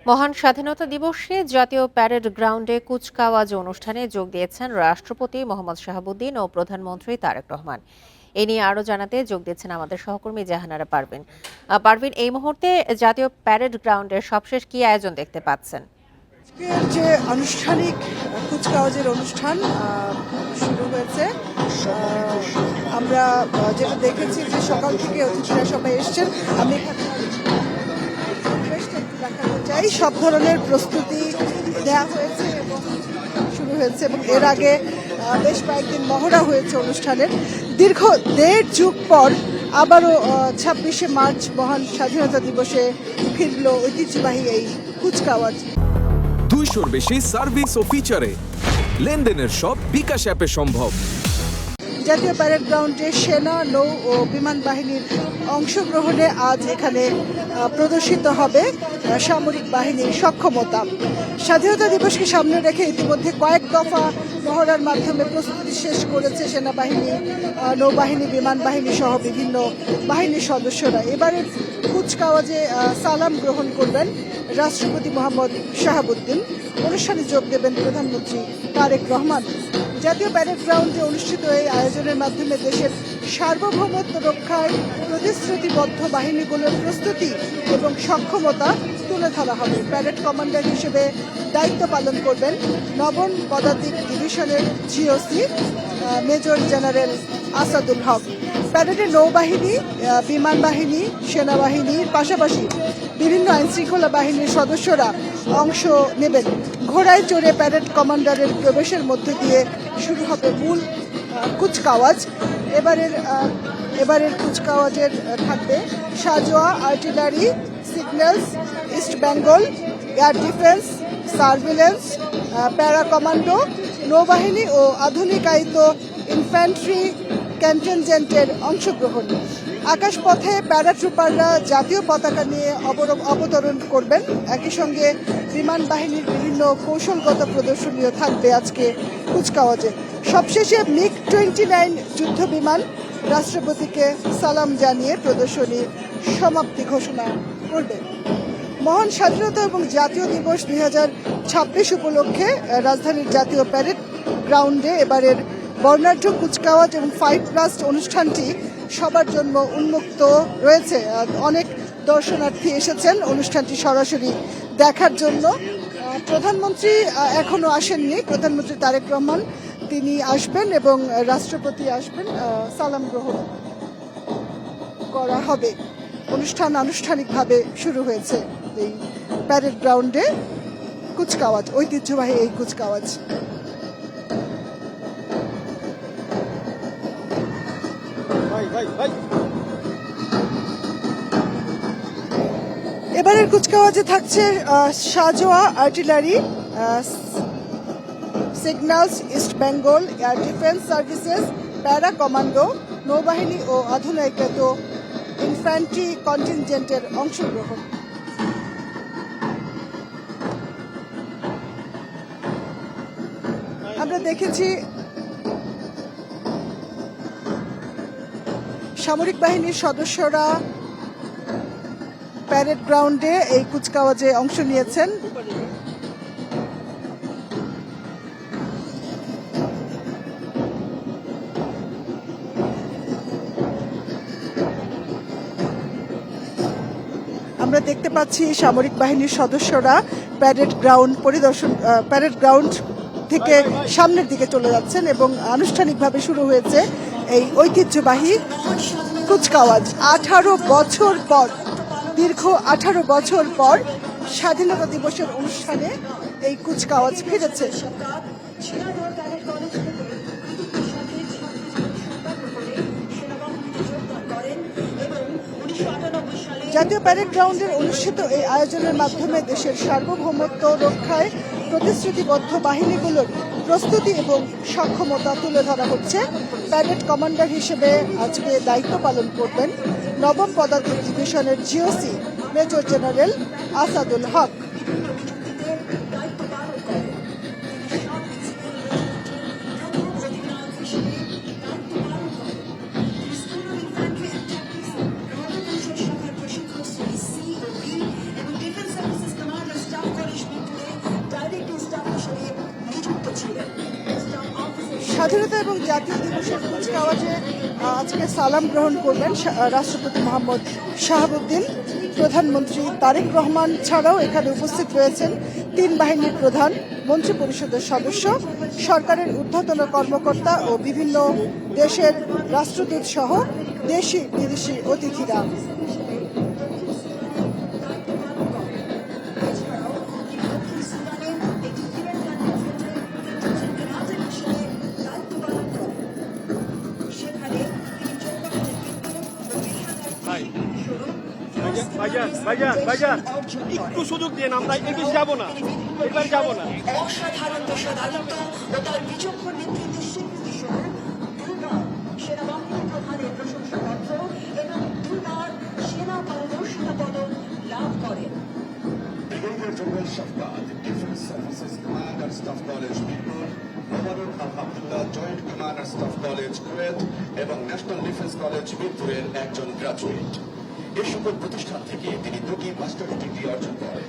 মহান স্বাধীনতা দিবসে জাতীয় প্যারেড গ্রাউন্ডে কুচকাওয়াজ অনুষ্ঠানে যোগ দিয়েছেন রাষ্ট্রপতি মোহাম্মদ শাহাবুদ্দিন ও প্রধানমন্ত্রী তারেক রহমান। এ নিয়ে আরও জানাতে যোগ দিচ্ছেন আমাদের সহকর্মী জাহানারা পারভিন। পারভিন, এই মুহূর্তে জাতীয় প্যারেড গ্রাউন্ডের সবশেষ কি আয়োজন দেখতে পাচ্ছেন? আজকের যে আনুষ্ঠানিক কুচকাওয়াজের অনুষ্ঠান শুরু হয়েছে, আমরা যেটা দেখেছি যে সকাল থেকে অতিথিরা সবাই এসছেন। আমি পরিবেশটা একটু দেখাতে চাই। সব ধরনের প্রস্তুতি দেওয়া হয়েছে এবং শুরু হয়েছে, এবং এর আগে বেশ কয়েকদিন মহড়া হয়েছে অনুষ্ঠানের। দীর্ঘ 1.5 যুগ পর আবারও 26শে মার্চ মহান স্বাধীনতা দিবসে ফিরল ঐতিহ্যবাহী এই কুচকাওয়াজ। 200-র বেশি সার্ভিস ও ফিচারে লেনদেনের সব বিকাশ অ্যাপে সম্ভব। জাতীয় প্যারেড গ্রাউন্ডে সেনা, নৌ ও বিমান বাহিনীর অংশগ্রহণে আজ এখানে প্রদর্শিত হবে সামরিক বাহিনীর সক্ষমতা। স্বাধীনতা দিবসকে সামনে রেখে ইতিমধ্যে কয়েক দফা মহড়ার মাধ্যমে প্রস্তুতি শেষ করেছে সেনাবাহিনী, নৌবাহিনী, বিমান বাহিনী সহ বিভিন্ন বাহিনীর সদস্যরা। এবারের কুচকাওয়াজে সালাম গ্রহণ করবেন রাষ্ট্রপতি মোহাম্মদ শাহাবুদ্দিন। অনুষ্ঠানে যোগ দেবেন প্রধানমন্ত্রী তারেক রহমান। জাতীয় প্যারেড গ্রাউন্ডে অনুষ্ঠিত এই আয়োজনের মাধ্যমে দেশের সার্বভৌমত্ব রক্ষায় প্রতিশ্রুতিবদ্ধ বাহিনীগুলোর প্রস্তুতি এবং সক্ষমতা তুলে ধরা হবে। প্যারেড কমান্ডার হিসেবে দায়িত্ব পালন করবেন নবম পদাতিক ডিভিশনের জিওসি মেজর জেনারেল আসাদুল হক। প্যারেডে নৌবাহিনী, বিমান বাহিনী, সেনাবাহিনীর পাশাপাশি বিভিন্ন আইনশৃঙ্খলা বাহিনীর সদস্যরা অংশ নেবেন। ঘোড়ায় চড়ে প্যারেড কমান্ডারের প্রবেশের মধ্য দিয়ে শুরু হবে মূল কুচকাওয়াজ। এবারের কুচকাওয়াজের থাকবে সাজোয়া, artillery, signals, East Bengal, air defence, surveillance, para commando, নৌবাহিনী ও আধুনিকায়িত ইনফ্যান্ট্রি কন্টিনজেন্টের অংশগ্রহণ। আকাশপথে প্যারাট্রুপাররা জাতীয় পতাকা নিয়ে অবতরণ করবেন। একই সঙ্গে বিমান বাহিনীর বিভিন্ন কৌশলগত প্রদর্শনীও থাকবে আজকে কুচকাওয়াজে। সবশেষে MiG-29 যুদ্ধ বিমান রাষ্ট্রপতিকে সালাম জানিয়ে প্রদর্শনীর সমাপ্তি ঘোষণা করবে। মহান স্বাধীনতা এবং জাতীয় দিবস 2026 উপলক্ষে রাজধানীর জাতীয় প্যারেড গ্রাউন্ডে এবারের বর্ণাঢ্য কুচকাওয়াজ এবং ফাইট ব্লাস্ট অনুষ্ঠানটি সবার জন্য উন্মুক্ত রয়েছে। অনেক দর্শনার্থী এসেছেন অনুষ্ঠানটি সরাসরি দেখার জন্য। প্রধানমন্ত্রী এখনো আসেননি। প্রধানমন্ত্রী তারেক রহমান তিনি আসবেন এবং রাষ্ট্রপতি আসবেন। সালাম গ্রহণ করা হবে। অনুষ্ঠান আনুষ্ঠানিকভাবে শুরু হয়েছে এই প্যারেড গ্রাউন্ডে কুচকাওয়াজ, ঐতিহ্যবাহী এই কুচকাওয়াজ। এবারের কুচকাওয়াজে থাকছে সাজোয়া, artillery, signals, East Bengal, air defence services, para commando, নৌবাহিনী ও আধুনিকায়িত ইনফ্যান্ট্রি কন্টিনজেন্টের অংশগ্রহণ। আমরা দেখেছি সামরিক বাহিনীর সদস্যরা প্যারেড গ্রাউন্ডে এই কুচকাওয়াজে অংশ নিয়েছেন। আমরা দেখতে পাচ্ছি সামরিক বাহিনীর সদস্যরা প্যারেড গ্রাউন্ড থেকে সামনের দিকে চলে যাচ্ছেন এবং আনুষ্ঠানিকভাবে শুরু হয়েছে এই ঐতিহ্যবাহী কুচকাওয়াজ। 18 বছর পর, দীর্ঘ 18 বছর পর স্বাধীনতা দিবসের অনুষ্ঠানে এই কুচকাওয়াজ ফিরেছে। জাতীয় প্যারেড গ্রাউন্ডের অনুষ্ঠিত এই আয়োজনের মাধ্যমে দেশের সার্বভৌমত্ব রক্ষায় প্রতিশ্রুতিবদ্ধ বাহিনীগুলোর প্রস্তুতি এবং সক্ষমতা তুলে ধরা হচ্ছে। প্যারেড কমান্ডার হিসেবে আজকে দায়িত্ব পালন করবেন নবম পদাতিক ডিভিশনের জিওসি মেজর জেনারেল আসাদুল হক। স্বাধীনতা এবং জাতীয় দিবসের কুচকাওয়াজে আজকে সালাম গ্রহণ করবেন রাষ্ট্রপতি মোহাম্মদ শাহাবুদ্দিন। প্রধানমন্ত্রী তারেক রহমান ছাড়াও এখানে উপস্থিত রয়েছেন 3 বাহিনীর প্রধান, মন্ত্রিপরিষদের সদস্য, সরকারের ঊর্ধ্বতন কর্মকর্তা ও বিভিন্ন দেশের রাষ্ট্রদূত সহ দেশি বিদেশি অতিথিরা। ভাইজান একটু সুযোগ দিয়ে আমরা এর বেশি যাবো না, এবার যাবো না। অসাধারণ পেশাদারিত্ব ও তার বিচক্ষণ নেতৃত্বে স্বীকৃতিসহ দুবার সেনাবাহিনী প্রধানের প্রশংসাপত্র এবং 2 বার সেনা পারদর্শিতা পদক লাভ করেন। Brigadier General Shafqat, Defense Services Commander Staff College, Mirpur, Mohammed Alhamdulillah, Joint Commander Staff College, Kuwait এবং ন্যাশনাল ডিফেন্স কলেজ মিরপুরের একজন গ্রাজুয়েট। এই সকল প্রতিষ্ঠান থেকে তিনি দুটি মাস্টার ডিগ্রি অর্জন করেন।